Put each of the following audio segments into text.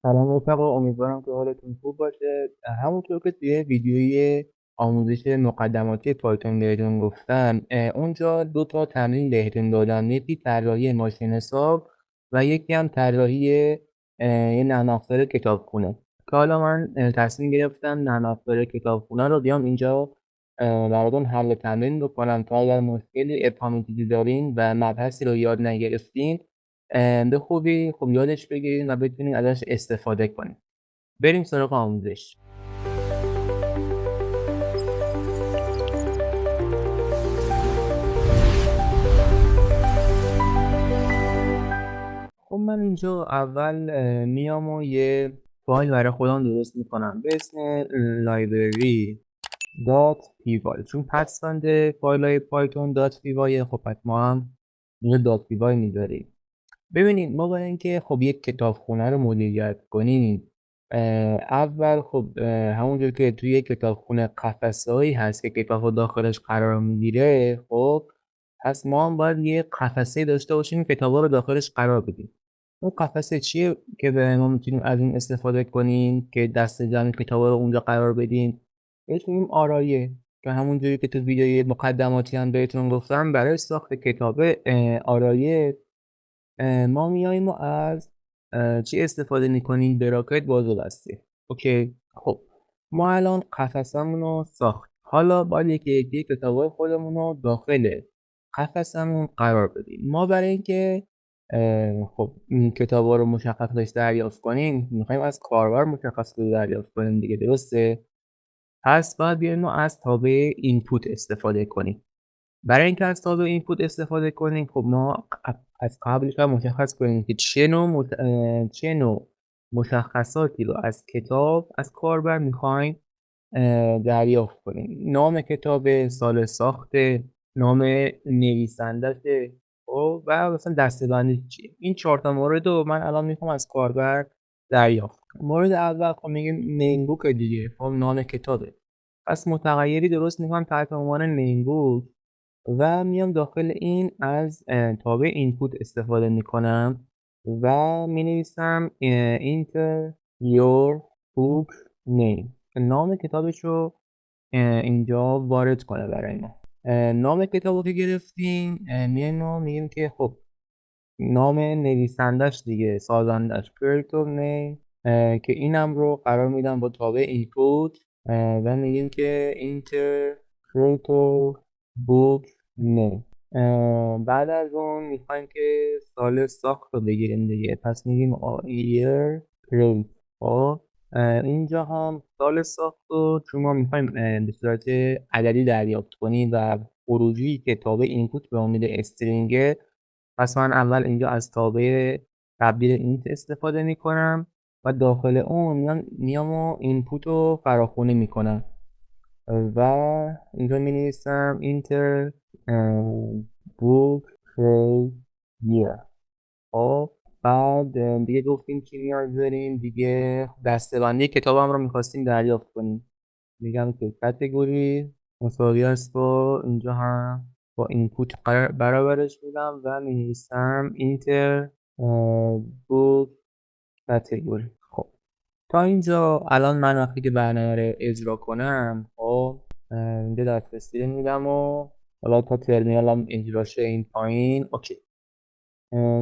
سلام رفقا، امیدوارم که حالتون خوب باشه. همونطور که توی ویدیوی آموزش مقدماتی پایتون بهتون گفتم، اونجا دو تا تمرین بهتون دادم. یکی طراحی ماشین حساب و یکی هم طراحی یه نرم افزار کتابخونه که حالا من تصمیم گرفتم نرم افزار کتابخونه رو بیام اینجا براتون حل تمرین بکنم تا اگر مشکلی ابهامی چیزی دارین و مبحثی رو یاد نگرفتین به خوبی خب یادش بگیرین و بتونین ازش استفاده کنین. بریم سراغ آموزش. خب من اینجا اول میام و یه فایل برای خودم درست میکنم به اسم library دات پی چون پسوند فایل های پایتون دات پی خب پس ما هم اینجا دات پی میذاریم. ببینید ما باید اینکه خب یک کتابخونه رو مدیریت کنیم، اول خب همونجور که توی یک کتابخونه قفسه‌هایی هست که کتاب داخلش قرار میگیره، خب پس ما هم باید یه قفسه داشته باشیم کتابا رو داخلش قرار بدیم. اون قفسه چیه که ما میتونیم از این استفاده کنیم که دست جمع کتابا رو اونجا قرار بدیم؟ بهش میگیم آرایه، که همونجوری که تو ویدیوی مقدماتی هم بهتون گفتم برای ساخت کتاب آرایه ما میایم و از چی استفاده میکنیم؟ براکت باز و بسته. اوکی، خب ما الان قفسمون رو ساخت، حالا باید یکی یکی کتابای خودمون رو داخل قفسمون قرار بدیم. ما برای اینکه خب این کتابا رو مشخصش دریافت کنیم میخوایم از کاربر مشخص رو دریافت کنیم دیگه، درسته؟ پس باید بیایم و از تابع اینپوت استفاده کنیم. برای اینکه از تابع اینپوت استفاده کنیم خب ما از قبلش هم مشخص کنیم که چه نوع مشخصاتی رو از کتاب از کاربر میخوایم دریافت کنیم. نام کتاب، سال ساخت، نام نویسندش و مثلا دسته‌بندی چیه. این 4 تا مورد رو من الان میخوام از کاربر دریافت کنم. مورد اول خب میگیم نیم بوک دیگه، خب نام کتابه. پس متغیری درست میکنم تحت عنوان نیم بوک و میام داخل این از تابع اینپوت استفاده میکنم و می نویسم enter your book name، نام کتابش رو اینجا وارد کنه برای ما. نام کتاب رو که گرفتیم میایم و میگیم که خب نام نویسندش دیگه، سازندش creator name، که اینم رو قرار میدم با تابع اینپوت و میگیم که enter creator book name. بعد از اون میخوایم که سال ساخت رو بگیریم دیگه، پس میگیم year create. خب اینجا هم سال ساخت رو چون ما میخوایم به صورت عددی دریافت کنیم و خروجی که تابع اینپوت به امید استرینگه، پس من اول اینجا از تابع تبدیل اینت استفاده میکنم و داخل اون میام و اینپوت رو فراخوانی میکنم و اینجا می نویسم enter book trade year. خب بعد دیگه گفتیم چی نیاز داریم دیگه، دسته‌بندی کتابم رو میخواستیم دریافت کنیم. میگم که کاتگوری مساوی است با اینجا هم با اینپوت برابرش میدم و می نویسم اینتر بوک کاتگوری. خب تا اینجا الان من وقتی که برنامه رو اجرا کنم خب اینجا دسترسی میدم و حالا تا ترمینالم اجرا شه این پایین. اوکی،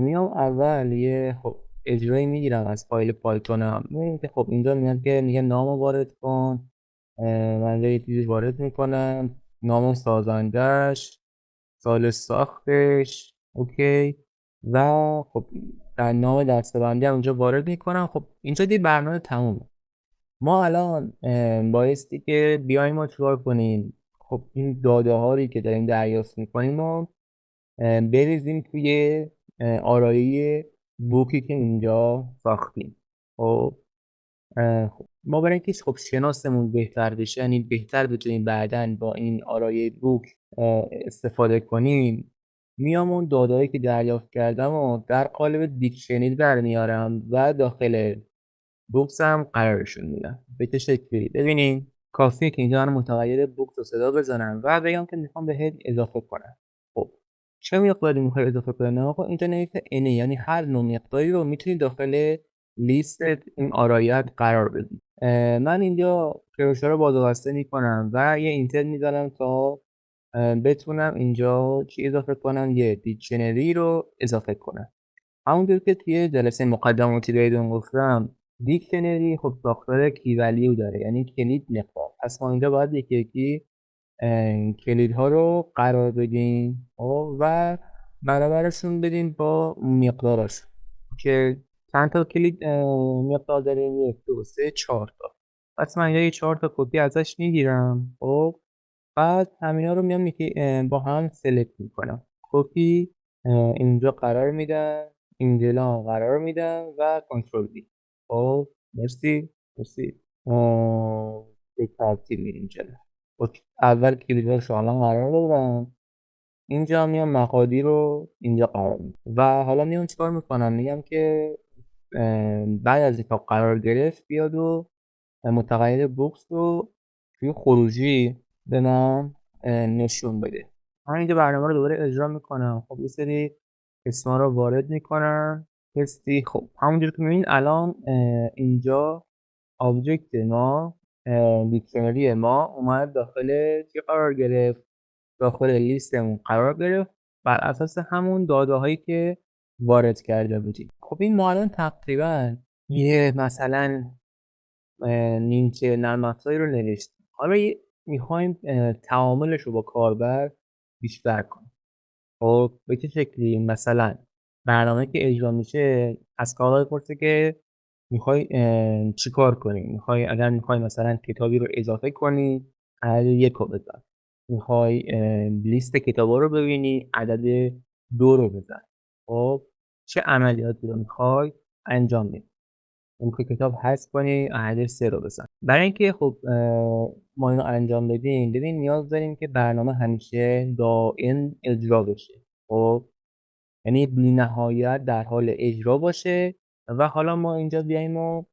میام اول یه خب اجرایی میگیرم از فایل پایتونم. میبینیم که خب اینجا میاد که میگه نام وارد کن، من یه چیزی وارد میکنم، نام سازندش، سال ساختش، اوکی، و خب در نام دسته‌بندی هم اونجا وارد میکنم. خب اینجا دیگه برنامه تمومه. ما الان بایستی که بیایم و چیکار کنیم؟ خب این داده هایی که داریم دریافت میکنیم و بریزیم توی آرایه بوکی که اینجا ساختیم. خب خب ما برای اینکه خب شناسمون بهتر بشه، یعنی بهتر بتونیم بعداً با این آرایه بوک استفاده کنیم، میام اون داده‌هایی که دریافت کردم و در قالب دیکشنری در میارم و داخل بوکس هم قرارشون میدم. به چه شکلی؟ ببینین کافیه که اینجا من متغیر بوکس رو صدا بزنم و بگم که میخوام بهت اضافه کنم. خب چه مقداری میخوای اضافه کنم؟ آقا اینجا نوشته n، یعنی هر نوع مقداری رو میتونی داخل لیست این آرایت قرار بدیم. من اینجا کروشه رو بازوبسته میکنم و یه اینتر میزنم تا بتونم اینجا چی اضافه کنم، یه دیکشنری رو اضافه کنم. همونطور که توی جلسه مقدماتی بهتون گفتم، دیکشنری خب ساختار کی ولیو داره، یعنی کلید نقاط. پس ما اینجا باید یکی یکی کلیدها رو قرار بدیم و برابرشون بدیم با مقدارش که چند تا کلید مقدار داریم، 1 2 3 4 تا. پس من اینجا یه 4 تا کپی ازش میگیرم. خب بعد همینا رو میام با هم سلکت میکنم. کپی اینجا قرار میدم، اینجا قرار میدم و کنترل دی. خب مرسی مرسی. به ترتیب میریم جلو. اوکی. اول کلیدها رو الان قرار دادم، اینجا میام مقادیر رو اینجا قرار میدم و حالا میام چیکار میکنم، میگم که بعد از اینکه قرار گرفت بیاد و متغیر بوکس رو توی خروجی به من نشون بده. من اینجا برنامه رو دوباره اجرا میکنم. خب یه سری اسما رو وارد میکنم، تستی. خب همونجور که میبینید الان اینجا آبجکت ما، دیکشنری ما اومد داخل چی قرار گرفت، داخل لیستمون قرار گرفت بر اساس همون داده هایی که وارد کرده بودیم. خب این ما الان تقریبا یه مثلا نیمچه نرم افزاری رو نوشتیم. حالا میخوایم تعاملش رو با کاربر بیشتر کنیم. خب به چه شکلی؟ مثلا برنامه که اجرا میشه از کاربر پرسه که میخوای چی کار کنی. اگر میخوای مثلا کتابی رو اضافه کنی، عدد 1 رو بزن. میخوای لیست کتابا رو ببینی، عدد 2 رو بزن. خب چه عملیاتی رو میخوای انجام بدی؟ ممکن کتاب حذف کنی، عدد 3 رو بزن. برای اینکه خب ما اینو انجام بدیم، ببین نیاز داریم که برنامه همیشه دائم اجرا بشه. خب یعنی بی نهایت در حال اجرا باشه و حالا ما اینجا بیایم و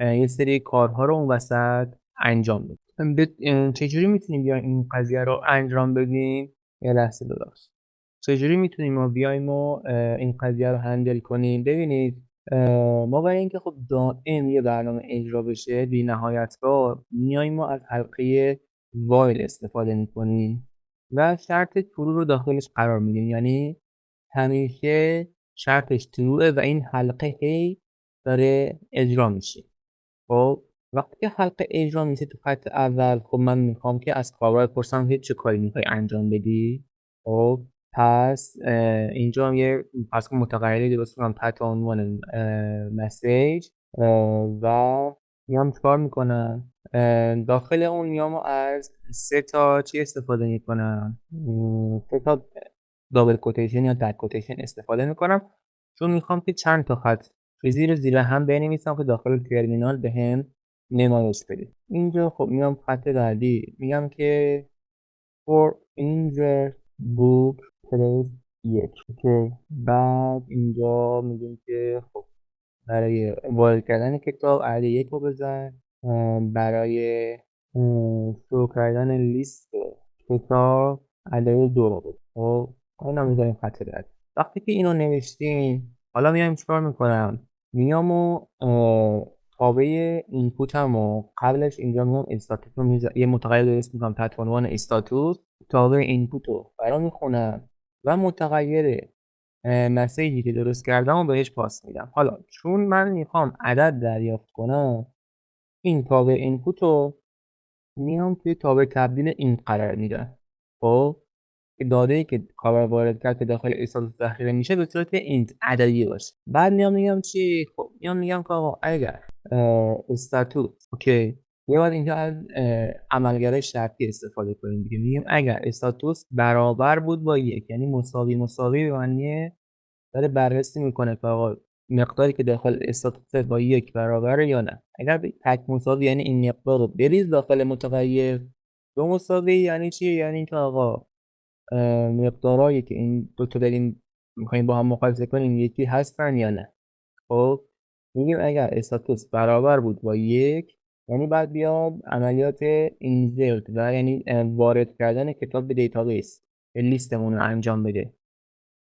یه سری کارها رو اون وسط انجام بدیم. چجوری میتونیم بیایم این قضیه رو انجام بدیم؟ یه لحظه ببخشید. چجوری میتونیم ما بیایم و این قضیه رو هندل کنیم؟ ببینید ما برای اینکه خب دائم یه برنامه اجرا بشه بی نهایت‌بار، میایم ما از حلقه وایل استفاده میکنیم و شرط ترو رو داخلش قرار میدیم. یعنی همیشه شرطش تروه و این حلقه هی داره اجرا میشه. خب وقتی که حلقه اجرا میشه تو خط اول، خب من میخوام که از کاربر بپرسم که چه کاری میخوای انجام بدی. خب پس اینجا هم یه پس متغیری درست کنم تحت عنوان مسیج و میام چیکار میکنم، داخل اون میام از 3 تا چی استفاده میکنم، 3 تا دابل کوتیشن یا دک کوتیشن استفاده میکنم، چون میخوام که چند تا خط زیر هم بنویسم که داخل ترمینال به هم نمایش بده. اینجا خب میام خط بعدی میگم که for insert book place 1 که بعد اینجا میگیم که خب برای وارد کردن کتاب عدد 1 رو بزن، برای شروع کردن لیست کتاب عدد 2 رو بزن. خب اینا میذاریم خط بعد. وقتی که اینو نوشتیم حالا میایم چیکار میکنم، میام و تابع اینپوتم و قبلش اینجا میام استاتوس رو یه متغیر درست میکنم تحت عنوان استاتوس، تابع اینپوت رو برام میخونم و متغیر مسیجی که درست کردم و بهش پاس میدم. حالا چون من میخوام عدد دریافت کنم، این تابع اینپوت رو میام توی تابع تبدیل این قرار میدم. خب که داده ای که کاربر وارد کرد که داخل استاتوس ذخیره میشه به صورت اینت عددی باشه. بعد میام میگم چی، خب میگم که آقا اگر استاتوس اوکی، یه بعد اینجا از عملگرای شرطی استفاده کنیم دیگه. میگیم اگر استاتوس برابر بود با 1، یعنی مساوی به معنی داره بررسی میکنه که آقا مقداری که داخل استاتوس با 1 برابره یا نه. اگر تک مساوی یعنی این مقدار رو بریز داخل متغیر. 2 مساوی یعنی چی؟ یعنی که آقا مقدارهایی که این دو تا داریم میخوایم با هم مقایسه کنیم یکی هستن یا نه. خب میگیم اگر استاتوس برابر بود با 1، یعنی بعد بیام عملیات اینزرت و یعنی وارد کردن کتاب به دیتابیس لیستمون رو انجام بده.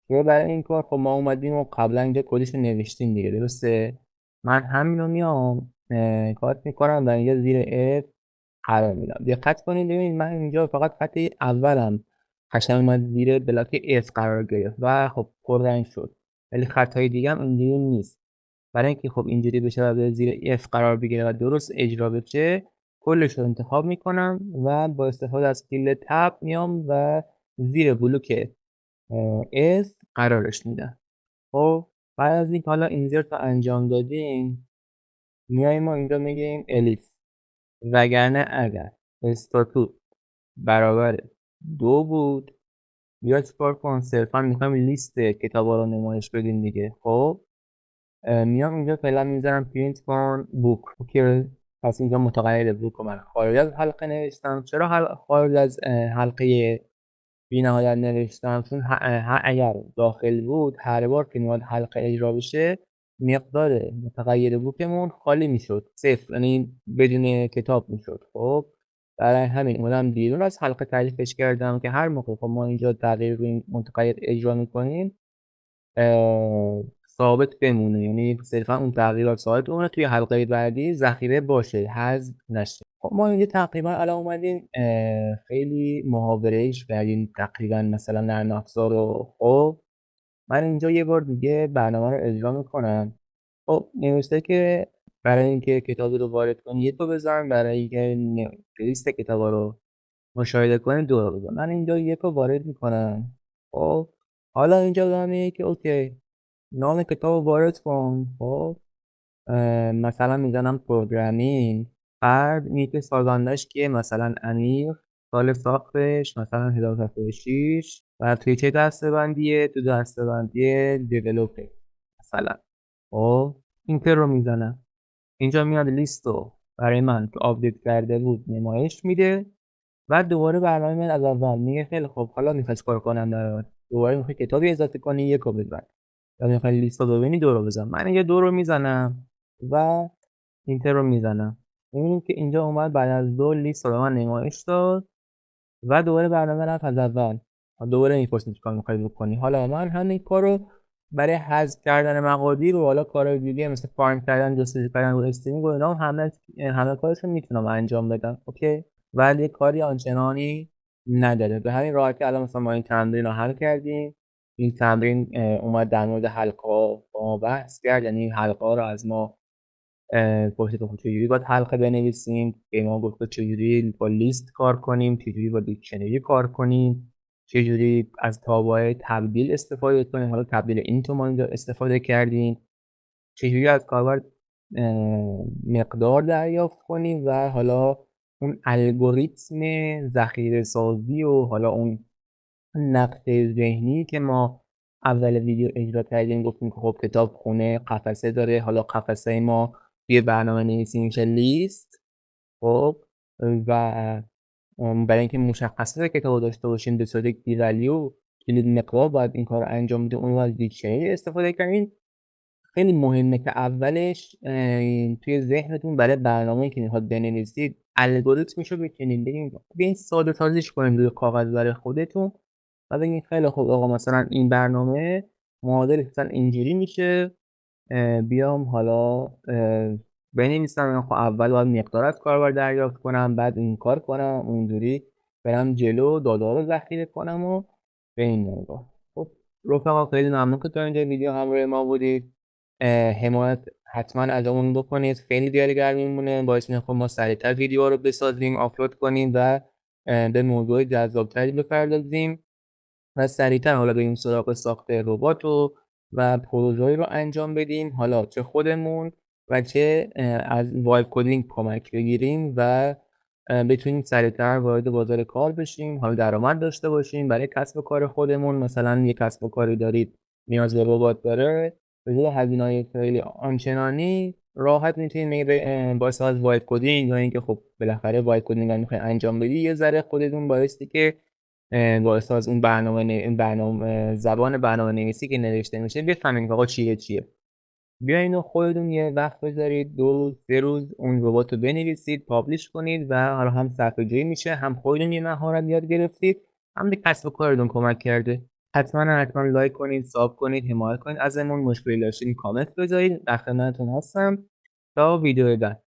که برای این کار خب ما اومدیم و قبلا اینجا کدش رو نوشتیم دیگه، درسته؟ من همین رو میام کات میکنم و اینجا زیر F قرار میدم. دقت کنید ببینید من اینجا فقط خط اولم قشنگ اومد زیر بلاک S قرار گرفت و خب پررنگ شد، ولی خطهای دیگه هم اینجوری نیست. برای اینکه خب اینجوری بشه و زیر F قرار بگیره و درست اجرا بشه کلش رو انتخاب میکنم و با استفاده از کلید تب میام و زیر بلوک S قرارش میدم. خب بعد از این حالا اینسرت رو انجام دادیم میایم ما اینجا میگیم الیپس، وگرنه اگر استاتوس برابر 2 بود بیا چیکار کن، صرفا میخوایم لیست کتابا رو نمایش بدیم دیگه. خب میام اینجا فعلا میذارم پرینت کن بوک. اوکی، پس اینجا متغیر بوک رو من خارج از حلقه نوشتم. چرا خارج از حلقه بی نهایت نوشتم؟ چون اگر داخل بود هر بار که میاد حلقه اجرا بشه مقدار متغیر بوکمون خالی میشد، صفر، یعنی بدون کتاب میشد. خب برای همین اومدم بیرون از حلقه تعریفش کردم که هر موقع خب ما اینجا تغییر روی این متغیر اجرا میکنیم ثابت بمونه، یعنی صرفا اون تغییرات ثابت بمونه توی حلقه بعدی ذخیره باشه، حذف نشه. خب ما اینجا تقریبا الان اومدیم خیلی محاوره‌ایش کردیم تقریبا مثلا نرم افزار رو. خب من اینجا یه بار دیگه برنامه رو اجرا میکنم. خب نوشته که برای اینکه کتابی رو وارد کنی 1 رو بزن، برای اینکه لیست کتابا رو مشاهده کنی 2 رو بزن. من اینجا 1 رو وارد میکنم. خب حالا اینجا دارم میگه که اوکی نام کتاب رو وارد کن. خب مثلا میزنم پروگرامینگ، بعد نیک سازندش که مثلا امیر، سال ساختش مثلا 1906 و توی چه دسته‌بندیه؟ تو دسته‌بندی دیولوپر مثلا. خب اینتر رو میزنم. اینجا میاد لیست رو برای من که آپدیت کرده بود نمایش میده. بعد دوباره برنامه من از اول میگه خیلی خب حالا میخوای کار کنم در دوباره میخوای کتابی اضافه کنی 1 رو بزن، یا میخوای لیست رو ببینی 2 رو بزن. من اینجا 2 رو میزنم و اینتر رو میزنم. این که اینجا اومد بعد از 2 لیست رو به من نمایش داد و دوباره برنامه رفت از اول. دوباره میپرسید چیکار میخوای بکنی. حالا من همین کار رو برای حذف کردن مقادیر و حالا کارهای دیگه مثل فارم کردن، جستجو کردن و استرینگ و اینا همه کارشون میتونم انجام بدم. اوکی، ولی کاری آنچنانی نداره. به همین راحتی الان مثلا ما این تمرین رو حل کردیم. این تمرین اومد در مورد حلقه با ما بحث کرد، یعنی حلقه ها رو از ما پرسید که چجوری باید حلقه بنویسیم، که ما گفت چجوری با لیست کار کنیم، چجوری با دیکشنری کار کنیم، چجوری از تابعهای تبدیل استفاده کنیم. حالا تبدیل اینتو ما اینجا استفاده کردیم. چجوری از کاربر مقدار دریافت کنیم و حالا اون الگوریتم ذخیره سازی و حالا اون نقشه ذهنی که ما اول ویدیو اجرا کردیم گفتیم که خب کتاب خونه قفسه داره، حالا قفسه ما توی برنامه نویسی میشه لیست. خب و برای اینکه مشخصات کتاب داشته باشیم به صورت کی ولیو کلید مقدار باید این کار رو انجام بده، اون رو از دیکشنری استفاده کنید. خیلی مهمه که اولش توی ذهنتون برای برنامه‌ای که میخواد بنویسید الگوریتمش رو بکنید، بگین ساده سازیش کنید روی کاغذ برای خودتون و بگین خیلی خوب آقا مثلا این برنامه معادلش مثلا اینجوری میشه. بیام حالا بنویسم خب اول باید مقدار از کاربر دریافت کنم، بعد این کار کنم، اونجوری برم جلو دادا رو ذخیره کنم و به این نگاه. خب رفقا خیلی ممنون که تا اینجا ویدیو همراه ما بودید. حمایت حتما ازمون بکنید، خیلی دیارگر میمونه، باعث میشه خب ما سریعتر ویدیو رو بسازیم، آپلود کنیم و به موضوع جذابتری بپردازیم و سریعتر حالا بریم سراغ ساخت ربات و پروژه‌ای رو انجام بدیم، حالا چه خودمون و چه از وایب کدینگ کمک بگیریم و بتونیم سریعتر وارد بازار کار بشیم، حالا درآمد داشته باشیم برای کسب و کار خودمون. مثلا یک کسب و کاری دارید نیاز به ربات داره، به جای هزینه‌های خیلی آنچنانی راحت میتونید با استفاده از وایب کدینگ یا اینکه خب بالاخره وایب کدینگ هم میخواین انجام بدید یه ذره خودتون بایستی که با از اون برنامه زبان برنامه نویسی که نوشته میشه بفهمید آقا چیه. بیاین و خودتون یه وقت بذارید 2 روز 3 روز اون ربات رو بنویسید، پابلش کنید و حالا هم صرفه‌جویی میشه، هم خودتون یه مهارت یاد گرفتید، هم به کسب و کارتون کمک کرده. حتما لایک کنید، ساب کنید، حمایت کنید ازمون. مشکلی داشتین کامنت بذارید. در خدمتتون هستم تا ویدیو بعد.